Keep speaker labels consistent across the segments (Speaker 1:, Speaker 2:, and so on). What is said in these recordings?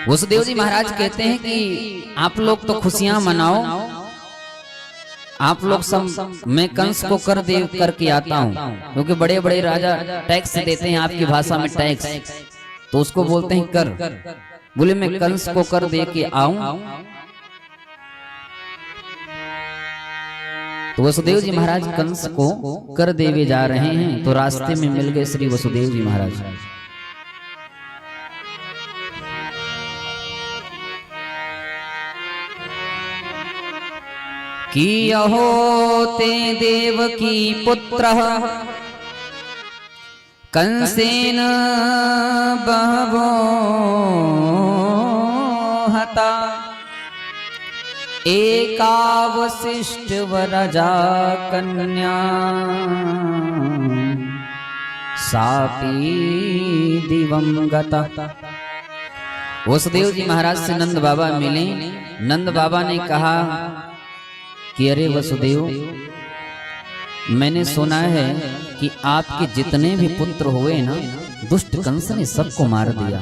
Speaker 1: वसुदेव जी महाराज कहते हैं कि आप लोग तो खुशियां मनाओ, आप लोग सब, मैं कंस को कर दे करके आता हूँ, क्योंकि बड़े बड़े राजा टैक्स देते हैं, आपकी भाषा में टैक्स, तो उसको बोलते हैं कर। बोले मैं कंस को कर दे के आऊं। तो वसुदेव जी महाराज कंस को कर देवे जा रहे हैं, तो रास्ते में मिल गए श्री वसुदेव जी महाराज। कि अहो ते देवकी पुत्र कंसेन बहवो हता, एकावशिष्ट वरजा कन्या सापी दिवं गता। वसुदेव जी महाराज से नंद बाबा मिले। नंद बाबा ने कहा कि अरे वसुदेव, मैंने सुना है कि आपके जितने भी पुत्र हुए ना, दुष्ट कंस ने सबको मार दिया,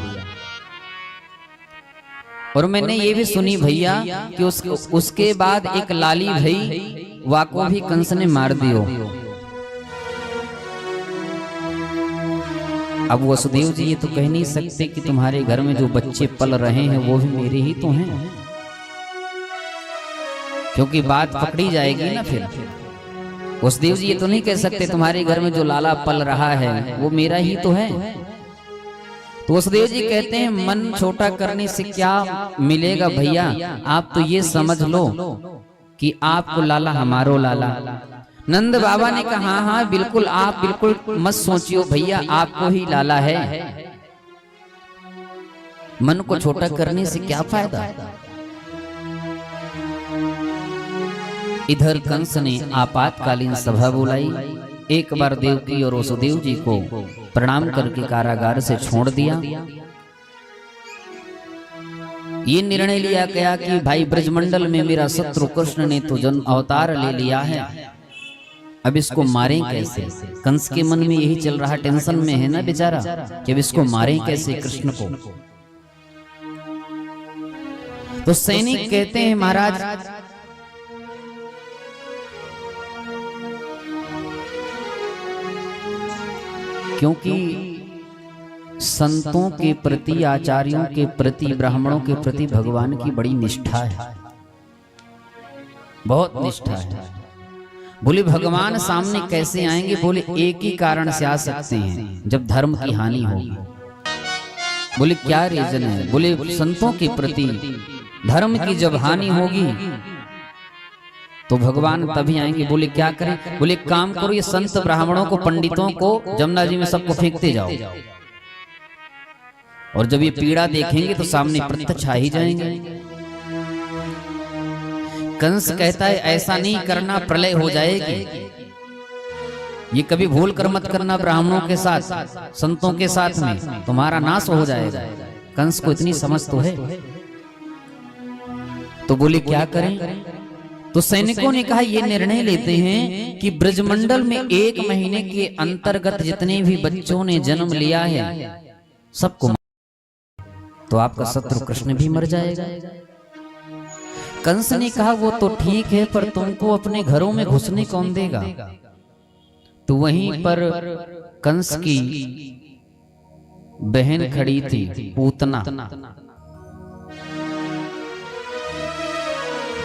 Speaker 1: और मैंने ये भी सुनी भैया कि उसके बाद एक लाली भाई वाको भी कंस ने मार दियो। अब वसुदेव जी ये तो कह नहीं सकते कि तुम्हारे घर में जो बच्चे पल रहे हैं वो भी मेरे ही तो हैं, क्योंकि बात पकड़ी जाएगी ना फिर। वसुदेव जी ये तो नहीं कह सकते तुम्हारे घर में जो लाला पल रहा है वो मेरा ही तो है। तो वसुदेव जी कहते हैं मन छोटा करने से क्या मिलेगा भैया, आप तो ये समझ लो कि आपको लाला हमारो लाला। नंद बाबा ने कहा हाँ हाँ बिल्कुल, आप बिल्कुल मत सोचियो भैया, आपको ही लाला है। मन को छोटा करने से क्या फायदा। इधर कंस ने आपातकालीन सभा बुलाई। एक बार देवकी और वसुदेव जी को प्रणाम करके कारागार से छोड़ दिया। ये निर्णय लिया गया कि भाई ब्रजमंडल में मेरा शत्रु कृष्ण ने तो जन्म अवतार ले लिया है, अब इसको मारें कैसे। कंस के मन में यही चल रहा, टेंशन में है ना बेचारा कि अब इसको मारें कैसे कृष्ण को। तो सैनिक कहते हैं महाराज क्योंकि संतों के प्रति, आचार्यों के प्रति, ब्राह्मणों के प्रति भगवान की बड़ी निष्ठा है, बहुत निष्ठा है। बोले भगवान सामने कैसे आएंगे, बोले एक ही कारण से आ सकते हैं, जब धर्म की हानि होगी। बोले क्या रीजन है, बोले संतों के प्रति धर्म की जब हानि होगी तो भगवान तभी आएंगे। बोले क्या करें, बोले काम करो, ये संत ब्राह्मणों को, पंडितों को जमुना जी में सबको फेंकते जाओ, और जब ये पीड़ा देखेंगे तो सामने प्रत्यक्ष आ ही जाएंगे। कंस कहता है ऐसा नहीं करना, प्रलय हो जाएगी, ये कभी भूल कर मत करना, ब्राह्मणों के साथ, संतों के साथ में तुम्हारा नाश हो जाएगा। कंस को इतनी समझ तो है। तो बोले क्या करें। तो सैनिकों ने कहा ये निर्णय लेते हैं कि ब्रजमंडल में 1 महीने के अंतर्गत जितने भी बच्चों ने जन्म लिया है सबको, तो आपका शत्रु कृष्ण भी मर जाएगा। कंस ने कहा वो तो ठीक है, पर तुमको अपने घरों में घुसने कौन देगा। तो वहीं पर कंस की बहन खड़ी थी, पूतना।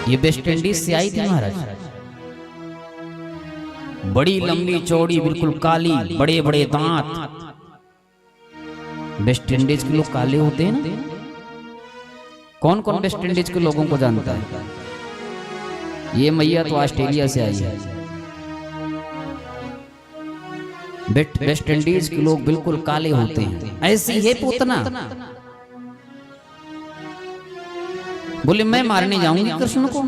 Speaker 1: ये वेस्ट इंडीज से आई थी महाराज, बड़ी लंबी चौड़ी, बिल्कुल काली, बड़े बड़े दांत। वेस्ट इंडीज के लोग काले होते हैं ना। कौन कौन वेस्ट इंडीज के लोगों को जानता है। ये मैया तो ऑस्ट्रेलिया से आई है। वेस्ट इंडीज के लोग बिल्कुल काले होते हैं, ऐसी है पूतना। बोले मैं मारने जाऊंगी कृष्ण को।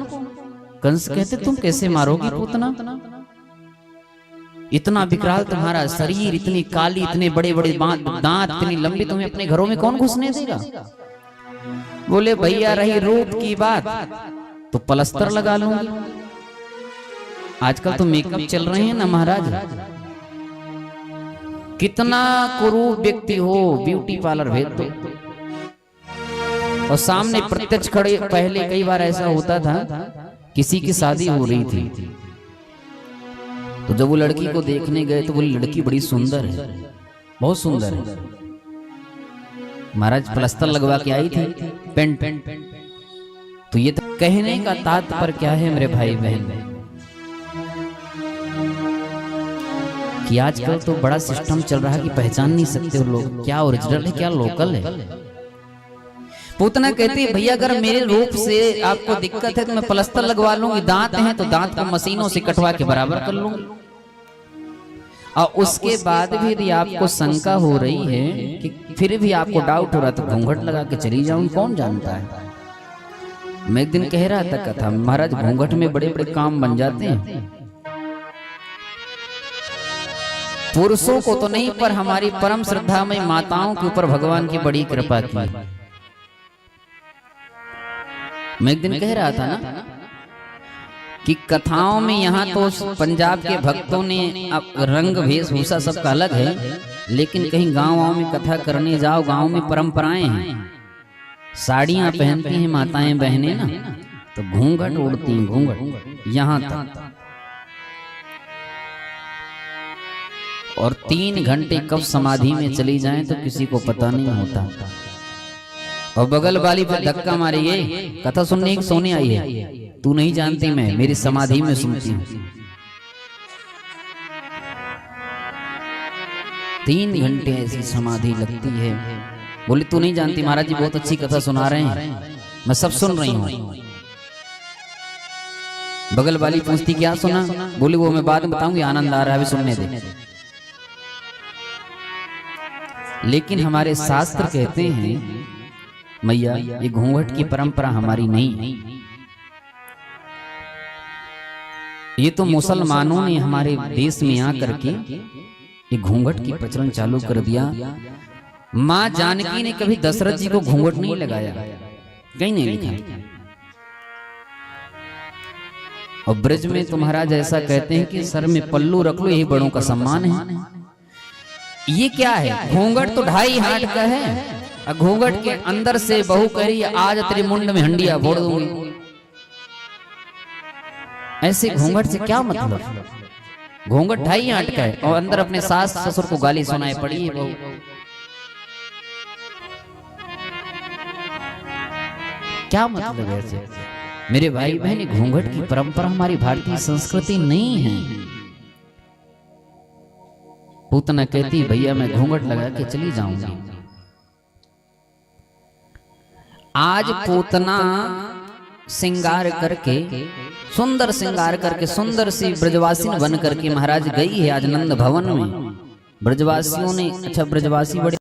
Speaker 1: कंस कहते तुम कैसे मारोगी पूतना, इतना विकराल तुम्हारा शरीर, इतनी काली, इतने बड़े बड़े दांत, इतनी लंबी, तुम्हें अपने घरों में कौन घुसने देगा। बोले भैया रही रूप की बात तो पलस्तर लगा लूंगी। आजकल तो मेकअप चल रहे हैं ना महाराज, कितना कुरूप व्यक्ति हो ब्यूटी पार्लर भेज दो और सामने प्रत्यक्ष खड़े। पहले कई बार ऐसा होता था, किसी की शादी हो रही थी तो जब वो लड़की को देखने गए तो वो लड़की बड़ी सुंदर है, बहुत सुंदर है। महाराज प्लस्तर लगवा के आई थी, पेंट। तो ये तो कहने का तात्पर्य क्या है मेरे भाई बहन, कि आजकल तो बड़ा सिस्टम चल रहा है कि पहचान नहीं सकते हो लोग क्या ओरिजिनल है क्या लोकल है। पूतना कहती है भैया अगर मेरे रूप से आपको दिक्कत है तो मैं प्लस्तर लगवा लूंगी, दांत हैं तो दांत को मशीनों से कटवा के बराबर कर लूंगी। और उसके बाद भी यदि आपको शंका हो रही है कि फिर भी आपको डाउट हो रहा तो घूंघट लगा के चली जाऊं, कौन जानता है। मैं एक दिन कह रहा था कथा, महाराज घूंघट में बड़े बड़े काम बन जाते हैं। पुरुषों को तो नहीं, पर हमारी परम श्रद्धा में माताओं के ऊपर भगवान की बड़ी कृपा की। मैं एक दिन कह रहा था ना कि कथाओं में यहाँ तो पंजाब के भक्तों ने रंग वेशभूषा सबका अलग है, लेकिन कहीं गांव में कथा करने जाओ, गांव में परंपराएं हैं, साड़ियां पहनती हैं माताएं बहनें ना, तो घूंघट उड़ती हैं, घूंघट यहाँ तक। और 3 घंटे कब समाधि में चली जाएं तो किसी को पता नहीं होता। और बगल वाली पे धक्का मारिए, कथा सुनने की सोने आई है, तू नहीं जानती मैं मेरी समाधि में सुनती हूँ। 3 घंटे ऐसी समाधि लगती है। बोले तू नहीं जानती, महाराज जी बहुत अच्छी कथा सुना रहे हैं, मैं सब सुन रही हूँ। बगल वाली पूछती क्या सुना, बोली वो मैं बाद में बताऊंगी, आनंद आ रहा है अभी सुनने दे। लेकिन हमारे शास्त्र कहते हैं मैया ये घूंघट की परंपरा हमारी नहीं, ये तो मुसलमानों ने हमारे देश में आकर के ये घूंघट की प्रचलन चालू कर दिया। मां जानकी ने कभी दशरथ जी को घूंघट नहीं लगाया, कहीं नहीं लिखा। और ब्रज में तो महाराज ऐसा कहते हैं कि सर में पल्लू रख लो, यही बड़ों का सम्मान है। ये क्या है, घूंघट तो 2.5 हाथ का है। घूंघट के अंदर से बहू कह रही है आज तेरे मुंड में हंडिया फोड़ दूंगी। ऐसे घूंघट से क्या मतलब, घूंघट 2.5 हाथ का है और अंदर अपने सास ससुर को गाली सुनाए पड़ी है बहू। क्या मतलब है ऐसे मेरे भाई बहन, घूंघट की परंपरा हमारी भारतीय संस्कृति नहीं है। पूतना कहती भैया मैं घूंघट लगा के चली जाऊंगी। आज पूतना श्रृंगार करके, सुंदर श्रृंगार करके, सुंदर सी ब्रजवासी बन करके महाराज गई है आज नंद भवन में। ब्रजवासियों ने, अच्छा ब्रजवासी बड़े